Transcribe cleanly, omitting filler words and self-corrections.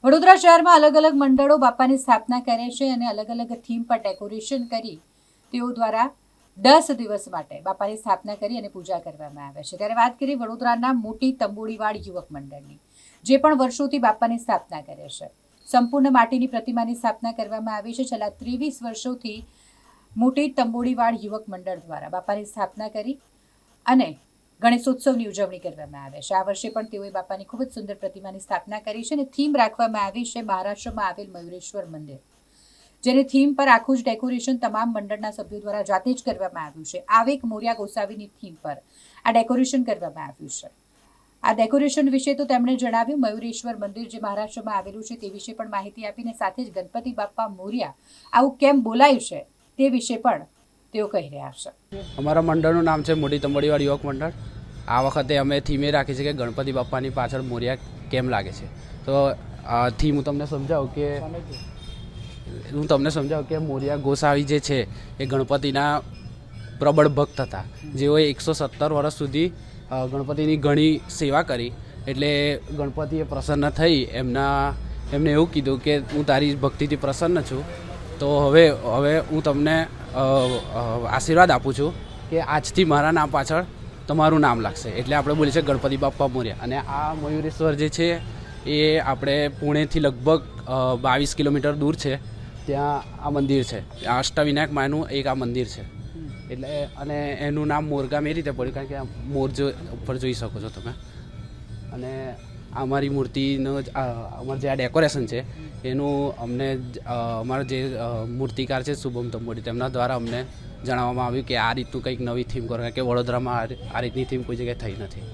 વડોદરા શહેરમાં અલગ અલગ મંડળો બાપાની સ્થાપના કરે છે અને અલગ અલગ થીમ પર ડેકોરેશન કરી તેઓ દ્વારા 10 દિવસ માટે બાપાની સ્થાપના કરી અને પૂજા કરવામાં આવે છે। ત્યારે વાત કરીએ વડોદરાના મોટી તંબોળીવાડ યુવક મંડળની, જે પણ વર્ષોથી બાપાની સ્થાપના કરે છે। સંપૂર્ણ માટીની પ્રતિમાની સ્થાપના કરવામાં આવી છે। છેલ્લા 23 વર્ષોથી મોટી તંબોળીવાડ યુવક મંડળ દ્વારા બાપાની સ્થાપના કરી અને ગણેશોત્સવની ઉજવણી કરવામાં આવે છે। આ વર્ષે પણ તેઓએ બાપાની ખૂબ જ સુંદર પ્રતિમાની સ્થાપના કરી છે અને થીમ રાખવામાં આવી છે મહારાષ્ટ્રમાં આવેલ મયુરેશ્વર મંદિર, જેની થીમ પર આખું જ ડેકોરેશન તમામ મંડળના સભ્યો દ્વારા જાતે જ કરવામાં આવ્યું છે। આવેક મોર્યા ગોસાવીની થીમ પર આ ડેકોરેશન કરવામાં આવ્યું છે। આ ડેકોરેશન વિશે તો તેમણે જણાવ્યું, મયુરેશ્વર મંદિર જે મહારાષ્ટ્રમાં આવેલું છે તે વિશે પણ માહિતી આપીને સાથે જ ગણપતિ બાપ્પા મોર્યા આવું કેમ બોલાયું છે તે વિશે પણ તેઓ કહી રહ્યા છે। અમારા મંડળનું નામ છે મોટી તંબોળીવાડ યુવક મંડળ। આ વખતે અમે થીમ એ રાખી છે કે ગણપતિ બાપ્પાની પાછળ મોરિયા કેમ લાગે છે। તો આ થીમ હું તમને સમજાવું કે મોરિયા ગોસાવી જે છે એ ગણપતિના પ્રબળ ભક્ત હતા, જેઓએ 117 વર્ષ સુધી ગણપતિની ઘણી સેવા કરી। એટલે ગણપતિએ પ્રસન્ન થઈ એમને એવું કીધું કે હું તારી ભક્તિથી પ્રસન્ન છું, તો હવે હું તમને આશીર્વાદ આપું છું કે આજથી મારા નામ પાછળ તમારું નામ લાગશે। એટલે આપણે બોલીએ છીએ ગણપતિ બાપ્પા મોર્યા। અને આ મયુરેશ્વર જે છે એ આપણે પુણેથી લગભગ 22 કિલોમીટર દૂર છે, ત્યાં આ મંદિર છે। અષ્ટવિનાયક માનું એક આ મંદિર છે। એટલે અને એનું નામ મોરગામ એ રીતે પડ્યું કારણ કે મોર ઉપર જોઈ શકો છો તમે। અને અમારી મૂર્તિનો અમારું જે આ ડેકોરેશન છે એનું અમને અમારા જે મૂર્તિકાર છે શુભમ તંબોળી, તેમના દ્વારા અમને જણાવવામાં આવ્યું કે આ રીતનું કંઈક નવી થીમ કરો, કારણ કે વડોદરામાં આ રીતની થીમ કોઈ જગ્યાએ થઈ નથી।